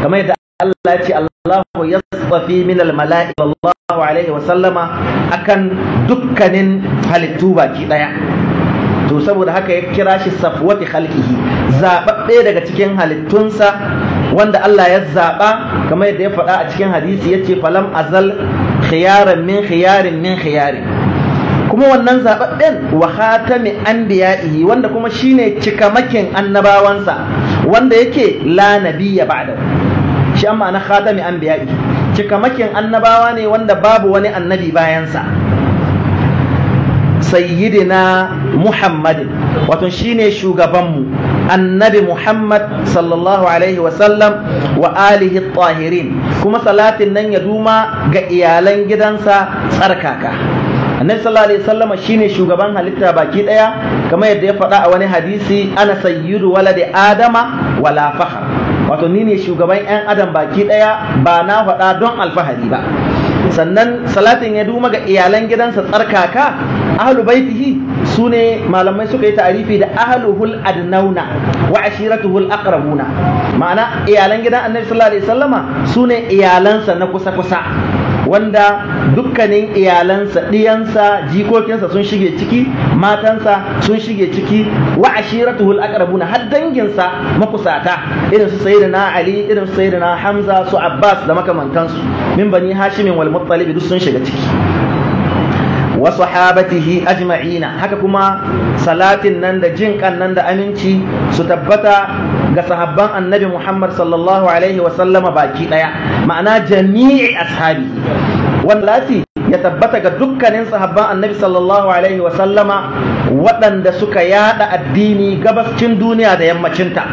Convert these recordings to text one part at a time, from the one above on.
kamar yadda Allah ya ce Allahu yasfi min al-mala'ika sallallahu alaihi wa sallama akan dukkanin halittu baki daya. To saboda haka ya kira shi safwati khalqihi, zababbe daga cikin halittunsa wanda Allah ya zaba, kamar yadda ya faɗa a cikin hadisi yace falam azal khiyaran min khiyarin min khiyarin. Kuma wannan zababben wa khatami anbiya'ihi, wanda kuma shine cikamakin annabawansa, wanda yake la nabiyya ba'dahu. Shi amma na khatami anbiya'i, cikamakin annabawa ne wanda babu wani annabi bayansa. Sayyidina Muhammadin, wato shine shugabanmu annabi Muhammad sallallahu alaihi wasallam wa alihi tahirin, kuma salatin nan ya duma ga iyalan gidansa tsarkaka. Annabi sallallahu alaihi wasallam shine shugaban halitta baki daya, kamar yadda ya faɗa a wani hadisi, ana sayyidu waladi adama wala fakhar, wato ni ne shugaban 'yan adam baki daya, ba na faɗa don alfahari ba. Sannan salatin ya duma ga iyalan gidansa tsarkaka, ahlu baitihi sune malamai suka yi ta'arifi da ahluhul adnauna wa ashiratuhul aqrabuna, ma'ana iyalan gidan annabi sallallahu alaihi wasallama sune iyalansa na kusa kusa, wanda dukkanin iyalansa, ɗiyansa, jikokinsa sun shige ciki, matansa sun shige ciki, wa ashiratuhul aqrabuna, har danginsa makusata irin su sayyidina Ali, irin su sayyidina Hamza, su Abbas da makamantansu min bani Hashimin wal Muttalib duk sun shiga ciki. Wa sahabatihi ajma'ina, haka kuma salatin nan da jinkan nan da aminci su tabbata ga sahabban annabi Muhammad sallallahu alaihi wa sallama baki daya, ma'ana jami'i ashabi. Wallahi ya tabbata ga dukkanin sahabban annabi sallallahu alaihi wa sallama waɗanda suka yada addini gabascin duniya da yammacinta.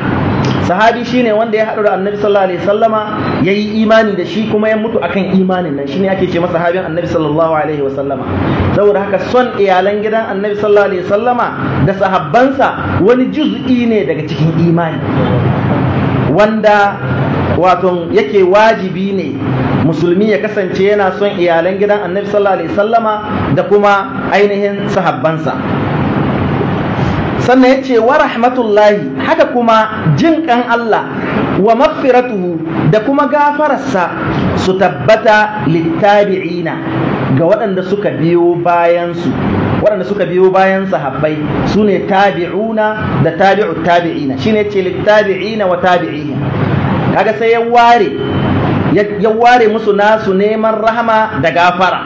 Sahabi shine wanda ya haɗu da annabi sallallahu alaihi wasallama yayi imani da shi kuma ya mutu akan imanin nan, shine ake ce masa sahabin annabi sallallahu alaihi wasallama. Saboda haka son iyalan gidan annabi sallallahu alaihi wasallama da sahabbansa wani juz'i ne daga cikin imani, wanda wato yake wajibi ne musulmi ya kasance yana son iyalan gidan annabi sallallahu alaihi wasallama da kuma ainihin sahabbansa. Sannan ya ce wa rahmatullahi, haka kuma jinƙan Allah, wa maghfiratuhu, da kuma gafararsa su tabbata littabi'ina ga waɗanda suka biyo bayansu, waɗanda suka biyo bayan sahabbai su ne tabi'una da tabi'ut tabi'ina, shine ce littabi'ina wa tabi'ina. Kaga sai ya ware musu nasu neman rahama da gafara,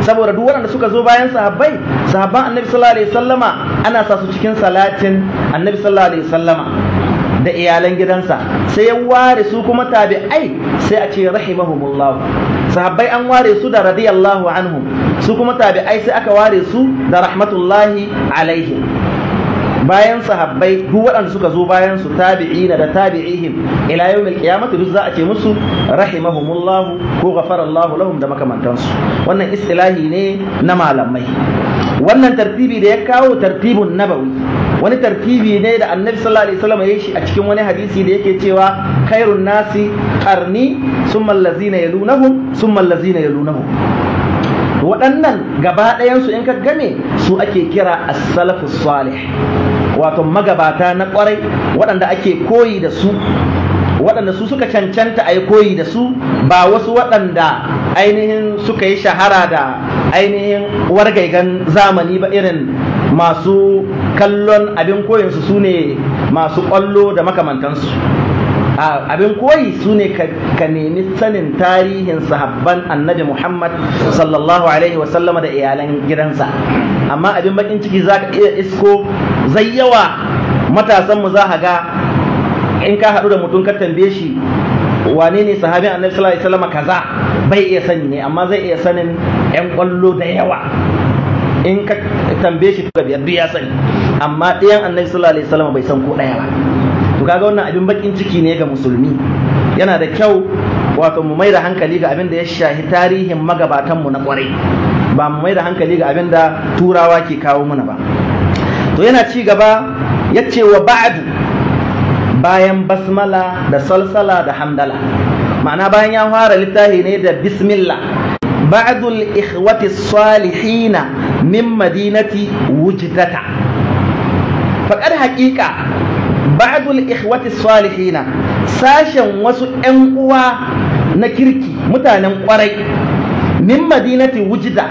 saboda duk waɗanda suka zo bayan sahabban annabi sallallahu alaihi wasallama ana sa su cikin salatin annabi sallallahu alaihi wasallama da iyalan gidansa. Sai ya ware su kuma tabi'ai, sai a ce rahimahumullah. Sahabbai an ware su da radiyallahu anhum, su kuma tabi'ai sai aka ware su da rahmatullahi alaihim. Bayan sahabbai duk waɗanda suka zo bayan su tabi'ina da tabi'ihim ila yawmil qiyamati duk za a ce musu rahimahumullah ko ghafarallahu lahum da makamantansu. Wannan istilahi ne na malamai. Wannan tartibi da ya kawo tartibun nabawi, wani tartibi ne da annabi sallallahu alaihi wasallam ya shi a cikin wani hadisi da yake cewa khairun nasi qarni summa allazina yalunahum summa allazina yalunahum. Waɗannan gaba ɗayansu in ka game su ake kira as-salafus salih, wato magabata na ƙwarai waɗanda ake koyi da su, waɗanda su suka cancanta a yi koyi da su, ba wasu waɗanda ainihin suka yi shahara da ainihin wargaigan zamani ba, irin masu kallon abin koyinsu su ne masu ƙwallo da makamantansu. Abin koyi su ne ka nemi sanin tarihin sahabban annabi Muhammad sallallahu alaihi wasallama da iyalan gidansa. Amma abin bakin ciki za ka iya isko zai yawa matasanmu za ka ga in ka haɗu da mutum ka tambaye shi wane ne sahabin annabi sallallahu alaihi wasallama kaza, bai iya sani ne, amma zai iya sanin 'yan ƙwallo da yawa. In ka tambaye shi to biyar ya sani, amma ɗayan annabi sallallahu alaihi wasallama bai san ko ɗaya ba. To kaga wannan abin bakin ciki ne ga musulmi. Yana da kyau wato mu mai da hankali ga abin da ya shahi tarihin magabatanmu na kwarai, ba mu mai da hankali ga abin da turawa ke kawo mana ba. To yana ci gaba ya ce wa ba'du, bayan basmala da salsala da hamdala, ma'ana bayan ya fara littafi ne da bismillah. Ba'dul ikhwati salihina min madinati wujdata, faƙar haƙiƙa ba'dul ikhwati salihina, sashen wasu 'yan uwa na kirki mutanen kwarai min madinati wujida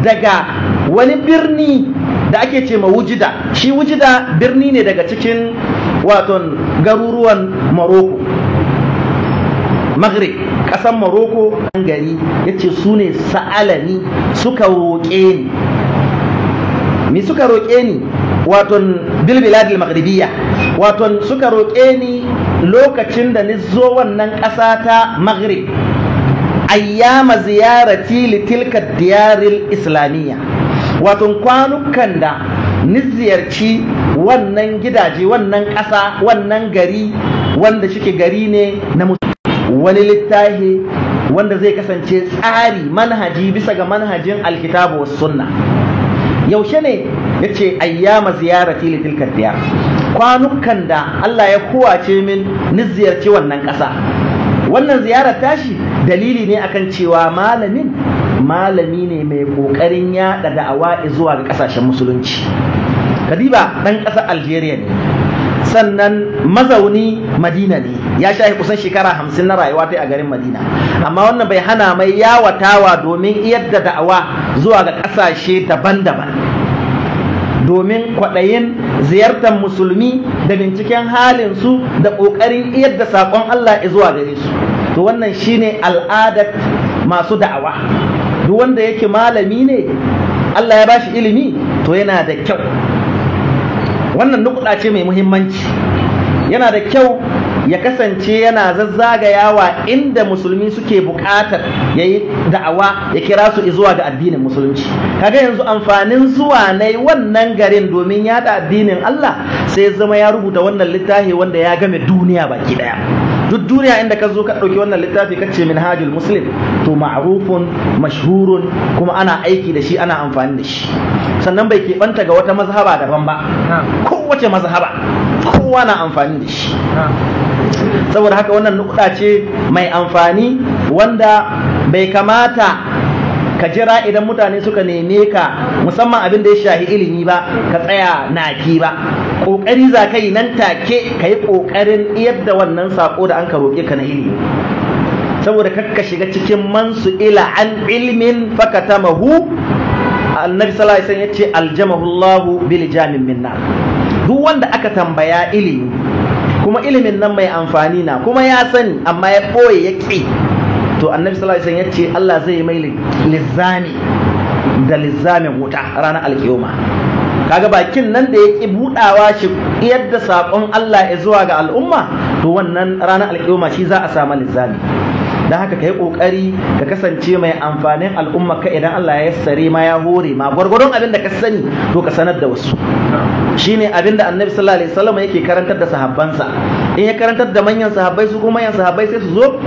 daga wani birni da ake ce ma wujida. Shi wujida birni ne daga cikin waton garuruwan Morocco, Maghrib, ƙasar Morocco. Gari ya ce su ne sa'alani suka roƙe ni. Mi suka roƙe ni? Waton bilbiladil maghribiyya, waton suka roƙe ni lokacin da ni zo wannan ƙasa ta Maghrib, ayyama ziyarati litilka diyaril islamiyya, waton kwanukan da ni ziyarci wannan gidaje, wannan ƙasa, wannan gari wanda shike gari ne na wani littafi wanda zai kasance tsari manhaji bisa ga manhajin alkitabu was sunna. Yaushe ne? Yace ayyama ziyarati litilka diyar, kwanukan da Allah ya kowace min ni ziyarci wannan ƙasa. Wannan ziyarar tashi dalili ne akan cewa malami ne mai ƙoƙarin yaɗa da'awa zuwa ga ƙasashen musulunci. Kadiba ɗan ƙasar Algeria ne, sannan mazauni Madina ne, ya shahi kusan shekara 50 na rayuwa ta a garin Madina, amma wannan bai hana mai yawatawa domin yadda da'awa zuwa ga ƙasashe daban-daban, domin kwaɗayin ziyartar musulmi da binciken halinsu da ƙoƙarin yadda saƙon Allah zuwa gare su. To wannan shine al'adar masu da'awa. Duk wanda yake malami ne Allah ya bashi ilimi to yana da kyau, wannan nukuɗa ce mai muhimmanci, yana da kyau ya kasance yana zazzagayawa inda musulmi suke buƙatar ya yi da'awa, ya kira su zuwa ga addinin musulunci. Kaga yanzu amfanin zuwa na wannan garin domin yada addinin Allah sai zama ya rubuta wannan littafi wanda ya game duniya baki daya. Duk duniya inda ka zo ka ɗauki wannan littafi ka ce minhajul muslim to ma'rufun mashhurun, kuma ana aiki da shi, ana amfani da shi. Sannan bai keɓanta ga wata mazhaba daban ba, kowace mazhaba kowa na amfani da shi. Saboda haka wannan nukuɗa ce mai amfani wanda bai kamata ka jira idan mutane suka neme ka musamman abin da ya shahi ilimi ba ka tsaya naki ba. Ƙoƙari za ka yi nan take ka yi ƙoƙarin yadda wannan saƙo da an ka roƙe ka na ilimi, saboda kakka shiga cikin mansu ila an ilmin fakatamahu. Annabi sallallahu alaihi wasallam yace aljamahu Allahu bil jamin minna. Duk wanda aka tambaya ilimi kuma ilimin nan mai amfani na kuma ya sani amma ya ɓoye ya ƙi, to annabi sallallahu alaihi wasallam yace Allah zai mai lizzami da lizzamin wuta ranar alkiyoma. Kaga bakin nan da ya ƙi buɗawa shi yadda saƙon Allah ya zuwa ga al'umma, to wannan ranar alkiyoma shi za a samu lizzami. Don haka ka yi ƙoƙari ka kasance mai amfanin al'umma ka idan Allah ya yassare ma ya hore ma gwargwadon abin da ka sani to ka sanar da wasu. Shine abin da annabi sallallahu alaihi wasallam yake karantar da sahabbansa. In ya karantar da manyan sahabbai, su kuma manyan sahabbai sai su zo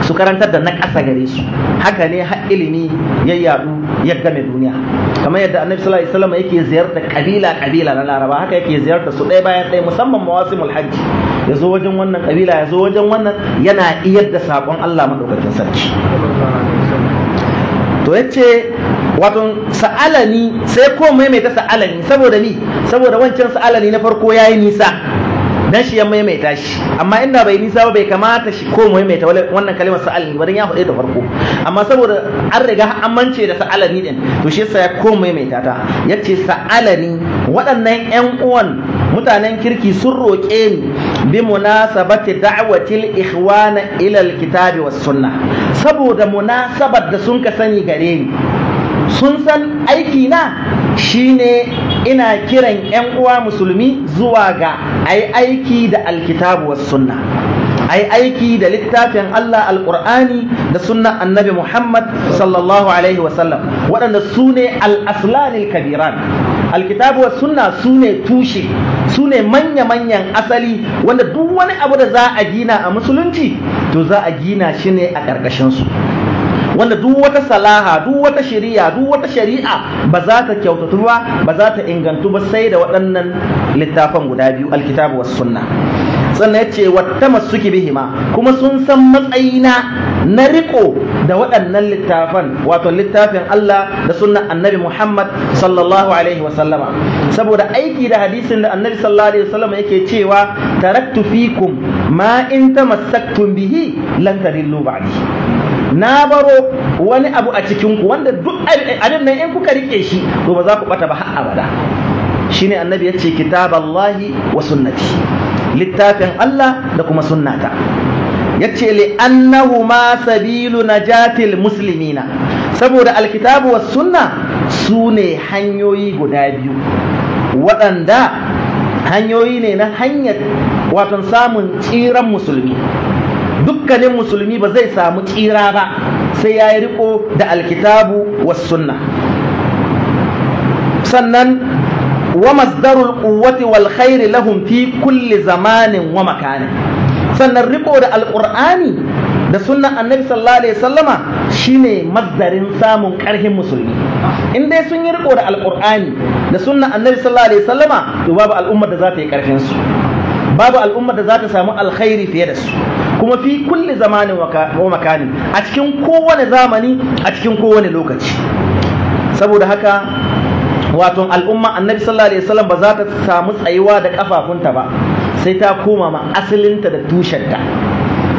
su karantar da na ƙasa gare su. Haka ne har ilimi ya yadu ya game duniya. Kamar yadda annabi sallallahu alaihi wasallam yake ziyartar kabila na Laraba, haka yake ziyartar su ɗaya bayan ɗaya, musamman mawasimul hajji. Ya zo wajen wannan kabila, ya zo wajen wannan, yana iyar da saƙon Allah madaukakin sarki. To yace wato sa'alani, sai ko maimaita sa'alani saboda ni, saboda wancan sa'alani na farko yayi nisa dan shi ya maimaita shi, amma inda bai nisa ba bai kamata shi ko maimaita wannan kalimar sa'alani ba dan ya faɗe da farko, amma saboda an riga an mance da sa'alani din to shi yasa ya ko maimaita ta. Yace sa'alani, waɗannan ƴan uwan mutanen kirki sun roƙe ni bi munasabati da'watil ikhwana ila alkitabi was sunnah, saboda munasabar da sun ka sani gare ni, sun san aiki na shine ina kiran 'yan uwa musulmi zuwa ga ai aiki da alkitabu was sunna, ai aiki da littafin Allah alqur'ani da sunnan annabi Muhammad sallallahu alaihi wasallam, waɗanda su ne al-aslanil kabiran. Alkitabu was sunna su ne tushe, su ne manya-manyan asali wanda duk wani abu da za a gina a musulunci to za a gina shi ne a ƙarƙashinsu, wanda duk wata salaha, duk wata shari'a, duk wata shari'a ba za ta kyautatu ba, ba za ta ingantu ba sai da waɗannan littafan guda biyu, alkitabu was sunna. sannan yace wattamassuki bihima kuma sun san matsayina na riko da waɗannan littafan wato littafin Allah da sunnan annabi Muhammad sallallahu alaihi wa sallama saboda aiki da hadisin da annabi sallallahu alaihi wa sallama yake cewa taraktu fikum ma in tamassaktum bihi lan tadillu ba'di na baro wani abu a cikin ku wanda duk abin nan in kuka rike shi to ba za ku bata ba har abada shine annabi yace kitaballahi wa sunnati littafin Allah da kuma sunnata yace li annahuma sabilu najatil muslimina saboda alkitabu was sunna sune hanyoyi guda biyu waɗanda hanyoyi ne na hanyar wato samun tsiran musulmi dukkanin musulmi ba zai samu tsira ba sai ya yi riko da alkitabu was sunna sannan wa masdarul quwwati wal khairi lahum fi kulli zamanin wa makanin sannan riko da alqur'ani da sunnan annabi sallallahu alaihi wasallama shine masdarin samun karhin musulmi in dai sun yi riko da alqur'ani da sunnan annabi sallallahu alaihi wasallama to babu al'ummar da za ta yi karfin su babu al'ummar da za ta samu alkhairi fiye da su kuma fi kulli zamanin wa makanin a cikin kowane zamani a cikin kowane lokaci saboda haka wato al'umma annabi sallallahu alaihi wasallam ba za ta samu tsayuwa da kafafunta ba sai ta koma ma asalinta da tushenta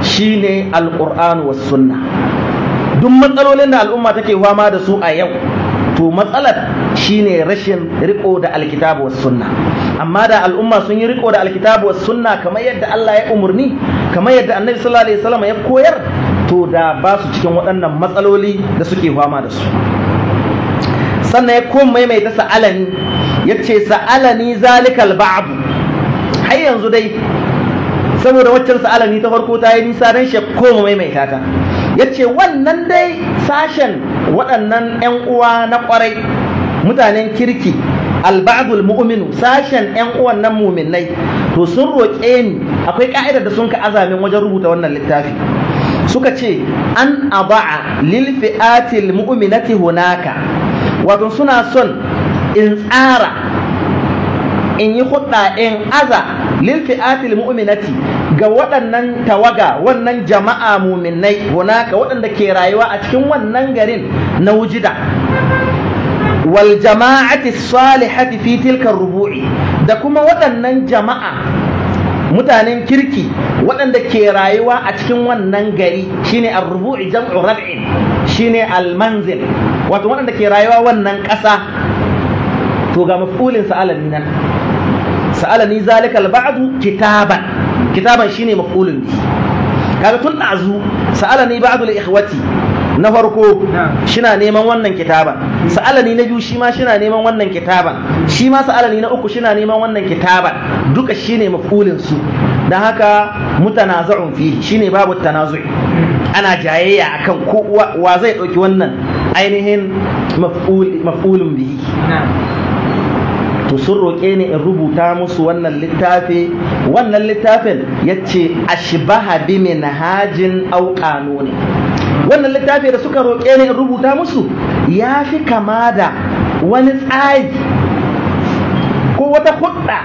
shine alqur'anu was sunna duk matsalolin da al'umma take fama da su a yau to matsalar shine rashin riko da alkitabu was sunna amma da al'umma sun yi riko da alkitabu was sunna kamar yadda Allah ya umurni kamar yadda annabi sallallahu alaihi wasallam ya koyar to da ba su cikin waɗannan matsaloli da suke fama da su sannan ya koma maimaita sa'alani yace sa'alani zalikal ba'd har yanzu dai saboda waccan sa'alani ta farko ta yi nisa dan shi koma maimaita ta yace wannan dai sashen waɗannan ƴan uwa na ƙwarai mutanen kirki alba'dul mu'minu sashen ƴan uwan nan mu'minai to sun roƙe ni akwai ka'idar da sun ka azamin wajen rubuta wannan littafi suka ce an aba'a lil fi'atil mu'minati hunaka wato suna son in tsara in yi hudda in aza lil fi'atil mu'minati ga waɗannan tawaga wannan jama'a mu'minai hunaka waɗanda ke rayuwa a cikin wannan garin na wujida wal jama'ati salihati fi tilka rubu'i da kuma waɗannan jama'a mutanen kirki waɗanda ke rayuwa a cikin wannan gari shine ar-rubu'i jam'u rab'in shine al-manzil wato waɗanda ke rayuwa wannan ƙasa to ga maf'ulin sa'alani nan sa'alani zalikal ba'du kitaban shine maf'ulun bi kaga tun dazu sa'alani ba'du al-ikhwati na farko shina neman wannan kitaban sa'alani na biyu shi ma shina neman wannan kitaban shi ma sa'alani na uku shina neman wannan kitaban duka shine maf'ulin su dan haka mutanaza'un fihi shine babu tanazu'i ana jayayya akan ko wa zai dauki wannan ainihin maf'ulun bihi to sun roƙe ni in rubuta musu wannan littafin yace ashbaha bi minhajin aw qanuni wannan littafi da suka roƙe ni in rubuta musu ya fi kama da wani tsari ko wata hudda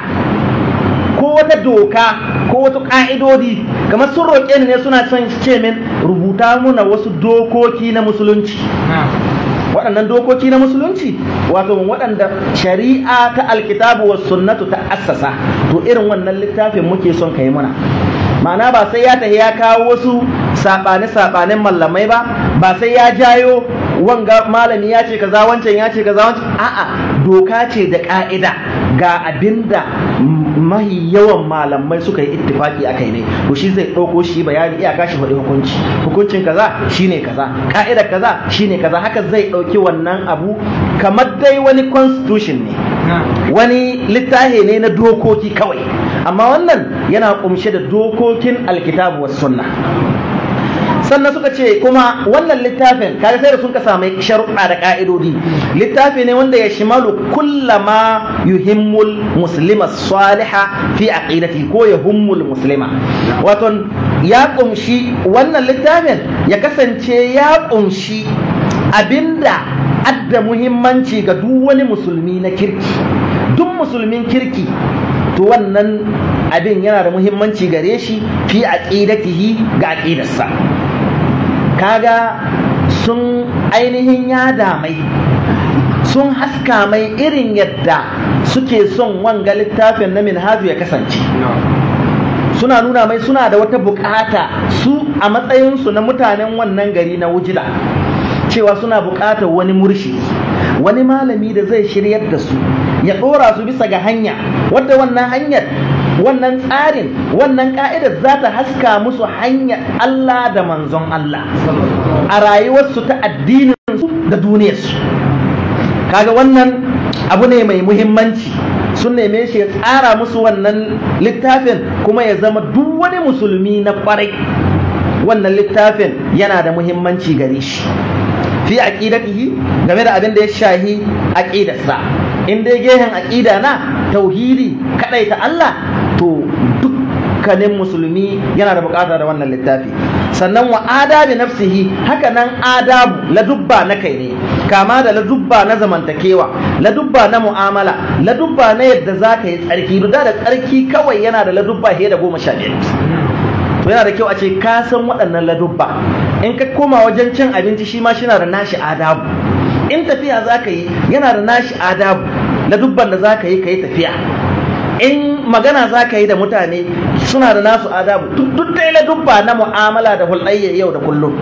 ko wata doka ko wata ƙa'idodi kamar sun roƙe ni ne suna son ce min rubuta muna wasu dokoki na musulunci waɗannan dokoki na musulunci wato waɗanda shari'a ta alkitabu was sunnatu ta assasa to irin wannan littafin muke son kai muna ma'ana ba sai ya tafi ya kawo wasu saɓanin mallamai ba sai ya jayo wanga malami ya ce kaza wancan ya ce kaza wancan a'a doka ce da ka'ida ga abinda mahi yawan malamai suka yi ittifaki akai ne to shi zai ɗauko shi bayani iyaka shi faɗi hukuncin kaza shine kaza ka'idar kaza shine kaza haka zai ɗauki wannan abu kamar dai wani constitution ne wani littafi ne na dokoki kawai amma wannan yana kumshe da dokokin alkitabu was sunna sannan suka ce kuma wannan littafin kaga sai da sun ka samu sharuɗa da ƙa'idodi littafi ne wanda ya shimalu kullama yuhimmul muslima saliha fi aqidati ko yahummul muslima wato ya kumshi wannan littafin ya kasance ya kumshi abinda adda muhimmanci ga duk wani musulmi na kirki duk musulmin kirki to wannan abin yana da muhimmanci gare shi fi aqidatihi ga aqidarsa. Kaga sun ainihin yada mai, sun haska mai irin yadda suke son wanga littafin na minhaju ya kasance. Suna nuna mai suna da wata bukata su a matsayinsu na mutanen wannan gari na Wujida, cewa suna bukatar wani murshi, wani malami da zai shiryar da su, ya ɗora su bisa ga hanya wadda wannan hanyar, wannan tsarin, wannan ka'idar za ta haska musu hanyar Allah da manzon Allah a rayuwarsu ta addininsu da duniyarsu. Kaga wannan abu ne mai muhimmanci, sun neme shi ya tsara musu wannan littafin kuma ya zama duk wani musulmi na kwarai wannan littafin yana da muhimmanci gare shi fi aqidatihi, game da abin da ya shahi aqidarsa. In dai gehen aqida na tauhidi kadaita Allah, to dukkanin musulmi yana da bukata da wannan littafi. Sannan wa adabi nafsihi, haka nan adabu ladubba na kai ne, kama da ladubba na zamantakewa, ladubba na mu'amala, ladubba na yadda za ka yi tsarki. Duk da tsarki kawai yana da ladubba fiye da 15. To yana da kyau a ce ka san waɗannan ladubba. In ka koma wajen cin abinci, shi ma shi na da nashi adabu. In tafiya za ka yi, yana da nashi adabu, ladubban da za ka yi tafiya. In magana za ka yi da mutane, suna da nasu adabu. Duk dai ladubba na mu'amala da hulɗayya yau da kullum.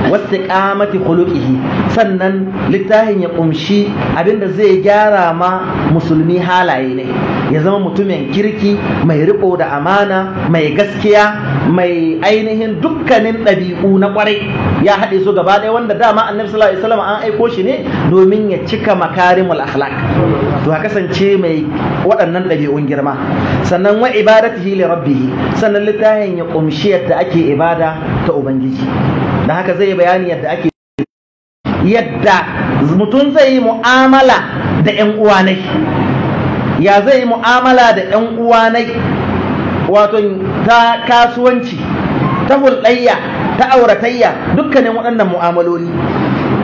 wastiqamati khuluqihi, sannan littafin ya kumshi abinda zai gyara ma musulmi halaye ne, ya zama mutumin kirki, mai riko da amana, mai gaskiya, mai ainihin dukkanin ɗabi'u na kwarai ya haɗe su gaba ɗaya, wanda dama annabi sallallahu alaihi wasallam an aiko shi ne domin ya cika makarimul akhlaq, to ha kasance mai waɗannan ɗabi'un girma. Sannan wa ibadatihi li rabbih, sannan littafin ya kumshi yadda ake ibada ta ubangiji, da haka zai bayani yadda mutum zai yi mu'amala da ƴan uwanai, ya zai yi mu'amala da ƴan uwanai, wato ta kasuwanci, ta hulɗayya, ta auratayya, dukkanin waɗannan mu'amaloli.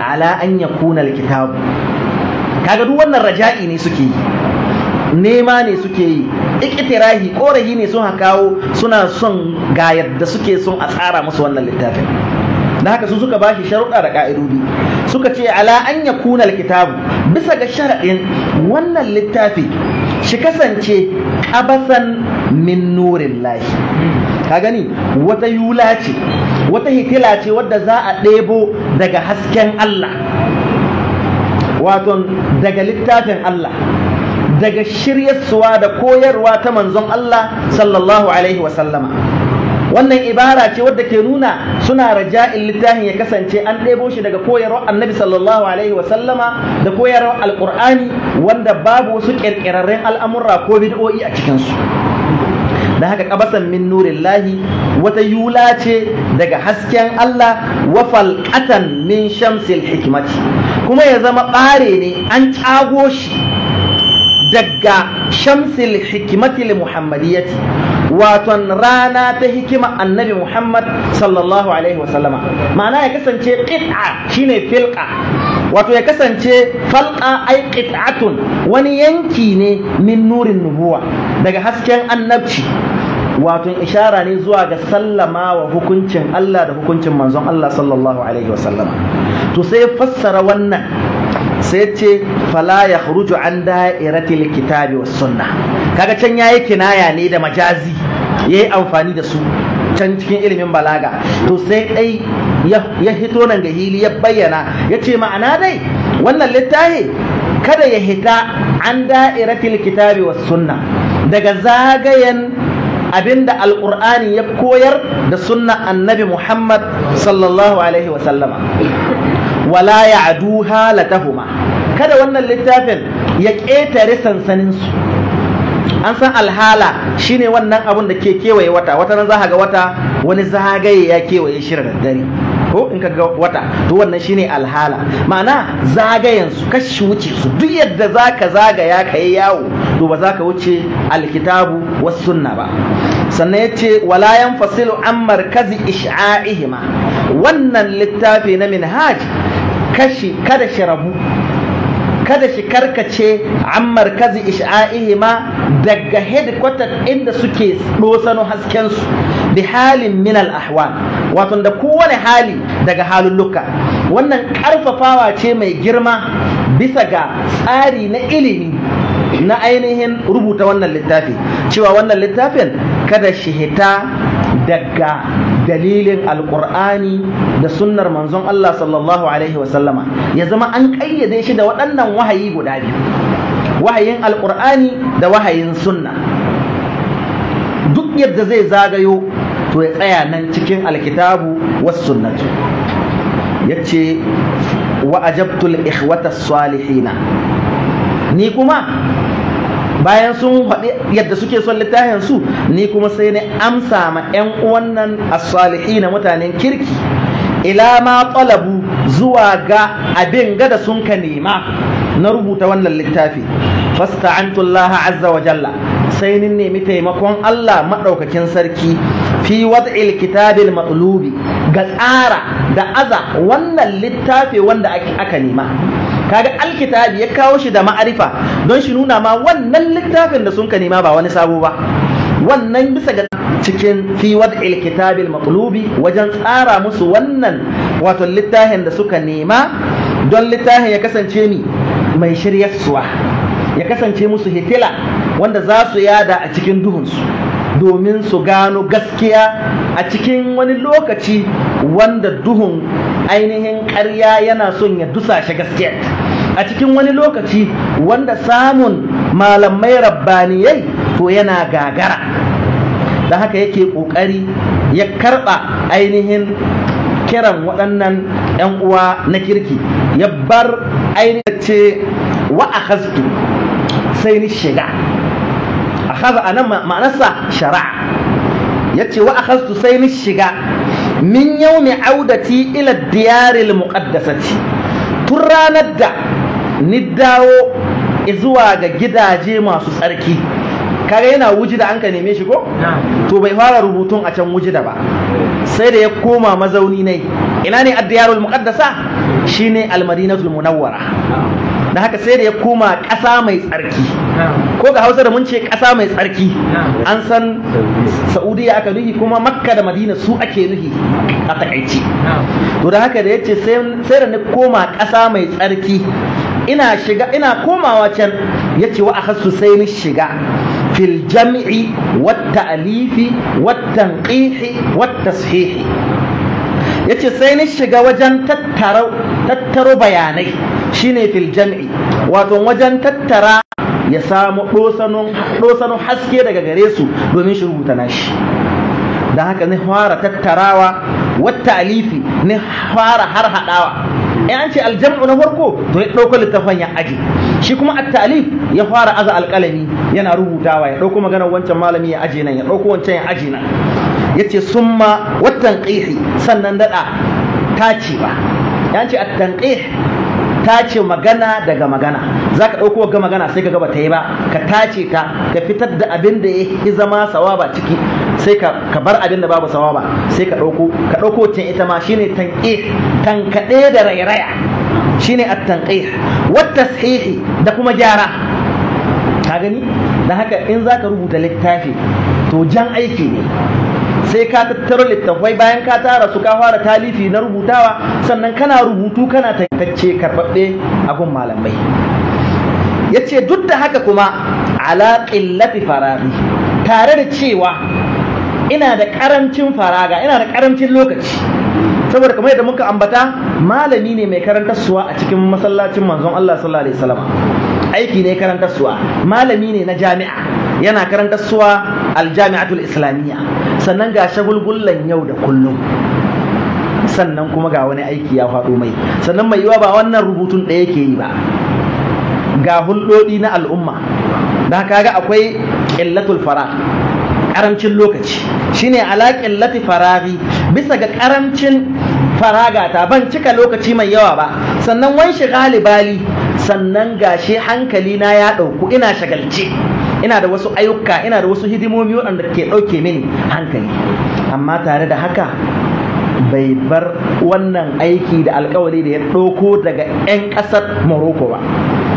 Ala an yakuna alkitabu, kaga duk wannan raja'i ne suke yi, nema ne suke yi, iktirahi, korahi ne sun kawo, suna son ga yadda suke son a tsara musu wannan littafin. Da haka su suka bashi sharuɗa da ƙa'idodi, suka ce ala an yakuna alkitabu, bisa ga sharaɗin wannan littafi shi kasance qabasan min nurin lahi. Ka gani, wata yula ce, wata hitila ce wadda za a ɗebo daga hasken Allah, wato daga littafin Allah, daga shiryarsuwa da koyarwa ta manzon Allah sallallahu alaihi wasallama. Wannan ibara ce wadda ke nuna suna raja'in littafin ya kasance an ɗebo shi daga koyarwar annabi sallallahu alaihi wasallama da koyarwar alƙur'ani, wanda babu wasu ƙirƙirarren al'amurra ko bid'o'i a cikinsu. Da haka qabasan min nurillahi, wata yula ce daga hasken Allah, wa falqatan min shamsil hikmati, kuma ya zama ɓare ne an cago shi daga shamsil hikmati li muhammadiyyati, waton rana ta hikima annabi Muhammad sallallahu alaihi wasallama. Ma'ana ya kasance qit'a shine filqa, wato ya kasance falqa ay qit'atun, wani yanki ne min nurin nubuwa, daga hasken annabci, wato ishara ne zuwa ga sallama wa hukuncin Allah da hukuncin manzon Allah sallallahu alaihi wasallama. To sai fassara wannan sai ce fala ya khuruju an da'iratil kitabi was sunnah. Kaga can yayi kinaya ne da majazi, yayi amfani da su can cikin ilimin balaga. To sai dai ya hito nan ga hili ya bayyana, yace ma'ana dai wannan littafi kada ya hita an da'iratil kitabi was sunnah, daga zagayen abinda alqur'ani ya koyar da sunna annabi Muhammad sallallahu alaihi wa sallama. Wala ya'du halatahuma, kada wannan littafin ya ƙetare sansaninsu. An san alhala shine wannan abun da ke kewaye wata, wata nan za ga wata wani zagaye ya kewaye shi da daddare, ko in ka ga wata, to wannan shine alhala, ma'ana zagayen su kashi wuce su, duk yadda zaka zagaya ka yi yawo, to ba za ka wuce alkitabu was sunna ba. Sannan yace wala yanfasilu an markazi ish'a'ihima, wannan littafi na minhaj kada shi rabu kada shi karkace an markazi isha'ihima daga headquarter inda suke dosano hasken su bi halin min al ahwal, wato da kowane hali daga halulluka. wannan karfafawa ce mai girma bisa ga tsari na ilimi na ainihin rubuta wannan littafi, cewa wannan littafin kada shi hita daga dalilin alkur'ani da sunnar manzon Allah sallallahu alaihi wasallama, ya zama an ƙayyade shi da waɗannan wahayi guda biyu, wahayin alkur'ani da wahayin sunna. duk yadda zai zagayo to ya tsaya nan cikin alkitabu was sunnatu. yace wa ajabtul ikhwata salihina, ni kuma bayan sun faɗi yadda suke son littafin su, ni kuma sai na amsa ma 'yan uwannan as-salihina mutanen kirki ila ma talabu zuwa ga abin gada sun ka nema na rubuta wannan littafi. fasta'antu Allah azza wa jalla, sai ni nemi taimakon Allah madaukakin sarki fi wad'il kitabil matlubi, ga tsara da aza wannan littafi wanda aka nema. kaga alkitabi ya kawo shi da ma'arifa don shi nuna ma wannan littafin da sun ka nema ba wani sabo ba. wannan bisa ga cikin fi wad'il kitabil matlubi, wajen tsara musu wannan wato littafin da suka nema, don littafin ya kasance ni mai shiryarsuwa, ya kasance musu hitila wanda za su yada a cikin duhunsu domin su gano gaskiya a cikin wani lokaci wanda duhun ainihin ƙarya yana son ya dusashe gaskiya, a cikin wani lokaci wanda samun malamai rabbaniyai to yana gagara. da haka yake ƙoƙari ya karɓa ainihin kiran waɗannan 'yan uwa na kirki, ya bar ainihin ce wa akhaztu, sai ni shiga. akhadha anan ma'anarsa shara'a. yace wa akhaztu, sai ni shiga min yawmi audati ila diyaril muqaddasati, tun ranar da ni dawo zuwa ga gidaje masu tsarki. kaga yana wujida an ka neme shi ko to bai fara rubutun a can wujida ba, sai da ya koma mazauni ne. ina ne ad-diyarul muqaddasa? shine al-madinatul munawwara. da haka sai da ya koma ƙasa mai tsarki, ko ga Hausa da mun ce ƙasa mai tsarki an san Saudiya aka nuhi, kuma Makka da Madina su ake nuhi a takaici. to da haka da yace sai da ni koma ƙasa mai tsarki, ina komawa can, yace wa akhassu, sai ni shiga fil jam'i wat ta'lifi wat tanqihi wat tashihi. yace sai ni shiga wajen tattaro bayanai, shine fil jam'i, wato wajen tattara ya samu dosanon haske daga gare su domin shi rubuta nashi. da haka ni fara tattarawa wat ta'lifi, ni fara har hadawa. in an ce aljam'u na farko to ya ɗauko littafin ya aji, shi kuma at-ta'lif ya fara aza alƙalami yana rubutawa, ya ɗauko maganar wancan malami ya aje nan, ya ɗauko wancan ya aje nan. yace summa wat-tanqih, sannan dada tace ba. ya ce at-tanqih, tace magana daga magana. zaka ɗauko ga magana sai ka ga bata yi ba, ka tace ta, ka fitar da abin da ya zama sawaba ciki, sai ka bar abin da babu sawaba, sai ka ɗauko can ita ma, shine tanqih, tankaɗe da rairaya, shine at-tanqih. wat tashihi, da kuma gyara. ka gani? da haka in zaka rubuta littafi to jan aiki ne, sai ka tattaro littafai, bayan ka tara su ka fara talifi na rubutawa, sannan kana rubutu kana tantance karɓaɓɓe a gun malamai. yace duk da haka kuma ala qillati faraghi, tare da cewa ina da karancin faraga, ina da karancin lokaci, saboda kamar yadda muka ambata malami ne mai karantarsuwa a cikin masallacin manzon Allah sallallahu alaihi wasallam. aiki ne karantarsuwa, malami ne na jami'a, yana karantarsuwa aljami'atul islamiyya, sannan ga shagulgullan yau da kullum, sannan kuma ga wani aiki ya faɗo mai, sannan mai yiwa ba wannan rubutun ɗaya yake yi ba, ga hulɗoɗi na al'umma. da kaga akwai ƙillatul faragh, ƙarancin lokaci, shine ala ƙillati faraghi, bisa ga ƙarancin faraga ta, ban cika lokaci mai yawa ba, sannan wan shigali bali, sannan gashi hankali na ya ɗauku, ina shagalce, ina da wasu ayyuka, ina da wasu hidimomi waɗanda ke ɗauke mini hankali. amma tare da haka bai bar wannan aiki da alkawari da ya ɗauko daga 'yan ƙasar Morocco ba,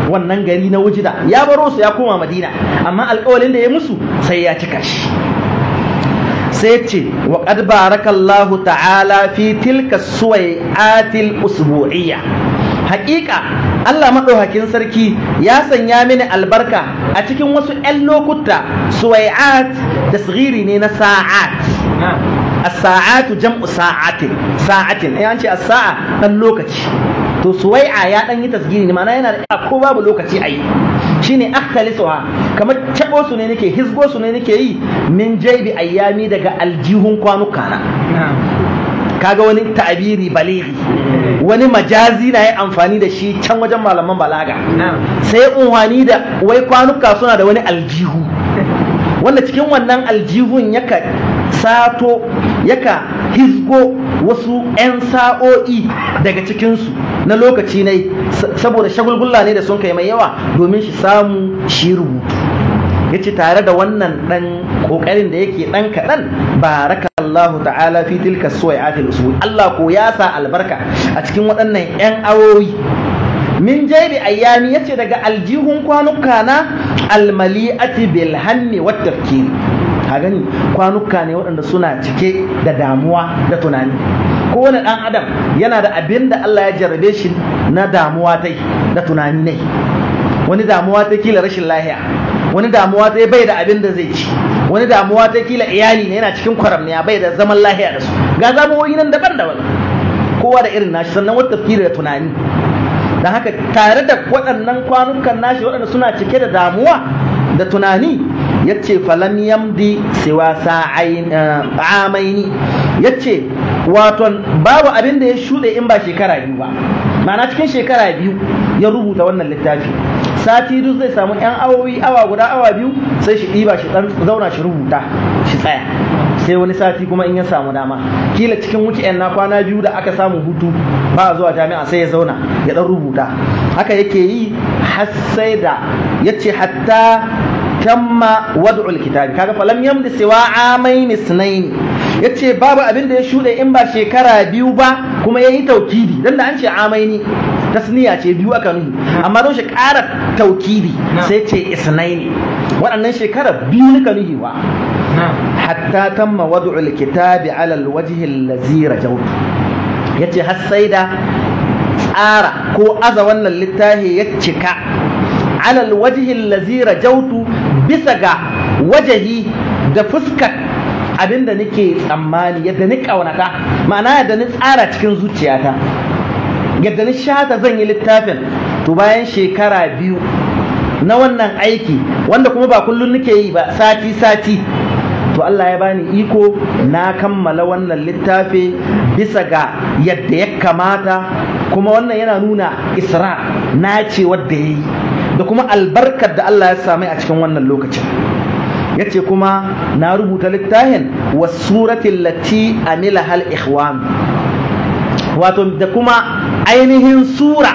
wannan gari na Wujda, ya baro su ya koma Madina, amma alƙawalin da ya musu sai ya cika shi. sai ce wa qad barakallahu ta'ala fi tilka suwai'atil usbu'iyya, haƙiƙa Allah maɗaukakin sarki ya sanya mini albarka a cikin wasu 'yan lokuta. Suwai'at tasghiri ne na sa'at. As-sa'atu jam'u sa'atin an ce as-sa'a dan lokaci, to suwai'a ya dan yi tasghiri ne, ma'ana yana da ko babu lokaci ayi. Shine akhtalisuha, kamar cabo su ne nake, hisgo su ne nake yi min jaibi ayyami, daga aljihun kwanuka na. Kaga wani ta'abiri balighi, wani majazi na yi amfani da shi can wajen malaman balaga. Sai unhwani da wai kwanuka suna da wani aljihu, wanda cikin wannan aljihun yaka sato, yaka hisgo wasu 'yan sa'o'i daga cikinsu na lokaci ne, saboda shagulgulla ne da sun kai mai yawa domin shi samu shi rubutu. Yace tare da wannan dan kokarin da yake dan kadan, barakallahu ta'ala fi tilka suwai'atil usbu, Allah ko ya sa albarka a cikin waɗannan 'yan awowi. Min jaibi ayyami, yace daga aljihun kwanuka na almali'ati bil hanni wat tafkiri. Ka gani kwanuka ne waɗanda suna cike da damuwa da tunani. Kowane ɗan adam yana da abin da Allah ya jarrabe shi na damuwa tai da tunani ne. Wani damuwa ta kila rashin lahiya, wani damuwa ta bai da abin da zai ci, wani damuwa ta kila iyali ne yana cikin kwaramniya bai da zaman lahiya da su. Ga zamuwoyi nan daban-daban, kowa da irin nashi, sannan wata tafkiri da tunani. Don haka tare da waɗannan kwanukan nashi waɗanda suna cike da damuwa da tunani, yace falam yamdi siwa amaini, yace waton babu abin da ya shuɗe in ba shekara biyu ba. Ma'ana cikin shekara biyu ya rubuta wannan littafi. Sati duk zai samu 'yan awowi, awa guda awa biyu, sai shi ɗiba shi ɗan zauna shi rubuta shi tsaya. Sai wani sati kuma in ya samu dama, kila cikin weekend na kwana biyu da aka samu hutu ba a zuwa jami'a, sai ya zauna ya ɗan rubuta. Haka yake yi har sai da yace hatta tamma wad'ul kitabi. Kaga falam yamdi siwa amaini sunaini, yace babu abin da ya shuɗe in ba shekara biyu ba, kuma yayi taukidi, dan da an ce amaini tasniya ce biyu aka nuhi, amma don shi ƙara taukidi sai ce isnaini, waɗannan shekara biyu nika nuhi wa. Hatta tamma wad'ul kitabi ala alwajhi allazi rajawtu, yace har sai da tsara ko aza wannan littafi ya cika ala alwajhi allazi rajawtu, bisa ga wajahi da fuskar abinda nake tsammani, yadda ni kaunata, ma'ana yadda ni tsara cikin zuciyata, yadda ni shata zan yi littafin. To bayan shekara biyu na wannan aiki, wanda kuma ba kullum nake yi ba, sati-sati, to Allah ya bani iko na kammala wannan littafi bisa ga yadda ya kamata. Kuma wannan yana nuna isra na ce wadda ya yi da kuma albarkar da Allah ya sami a cikin wannan lokacin. Yace kuma na rubuta littafin wasuratin lati amila hal ikhwan, wato da kuma ainihin sura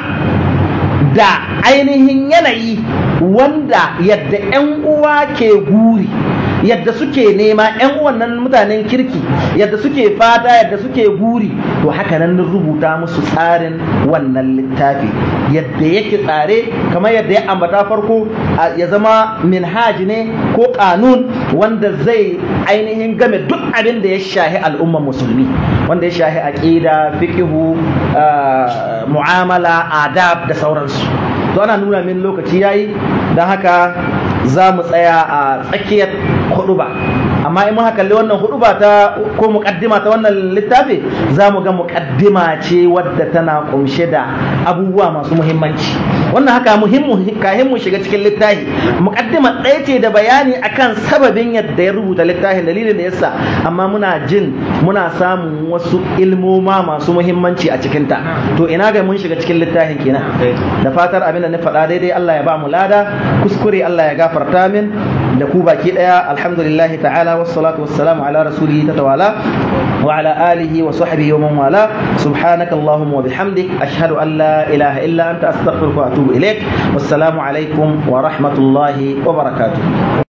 da ainihin yanayi wanda yadda 'yan uwa ke guri, yadda suke nema, 'yan uwan nan mutanen kirki, yadda suke fata, yadda suke guri, to haka nan rubuta musu tsarin wannan littafi yadda yake tsare, kamar yadda ya ambata farko, ya zama minhaj ne ko kanun wanda zai ainihin game duk abin da ya shahi al'ummar musulmi, wanda ya shahi aqida, fiqhu, mu'amala, adab da sauransu. To ana nuna min lokaci yayi, don haka za mu tsaya a tsakiyar huduba. Amma in muka kalli wannan huduba ta ko muqaddima ta wannan littafi, za mu ga muqaddima ce wadda tana kumshe da abubuwa masu muhimmanci. Wannan haka kahin mu shiga cikin littafi, muqaddima ɗaya ce da bayani akan sababin yadda ya rubuta littafin, dalilin da yasa, amma muna samun wasu ilmoma masu muhimmanci a cikin ta. To ina ga mun shiga cikin littafin kenan. Da fatar abin da na faɗa daidai Allah ya ba mu lada, kuskure Allah ya gafarta min da ku baki daya. Alhamdulillahi ta'ala, wassalatu wassalamu ala rasulihi tatawala wa ala alihi wa sahbihi wa man wala. Subhanaka Allahumma wa bihamdik, ashhadu an la ilaha illa anta, astaghfiruka wa atubu ilaik. Wassalamu alaikum wa rahmatullahi wa barakatuh.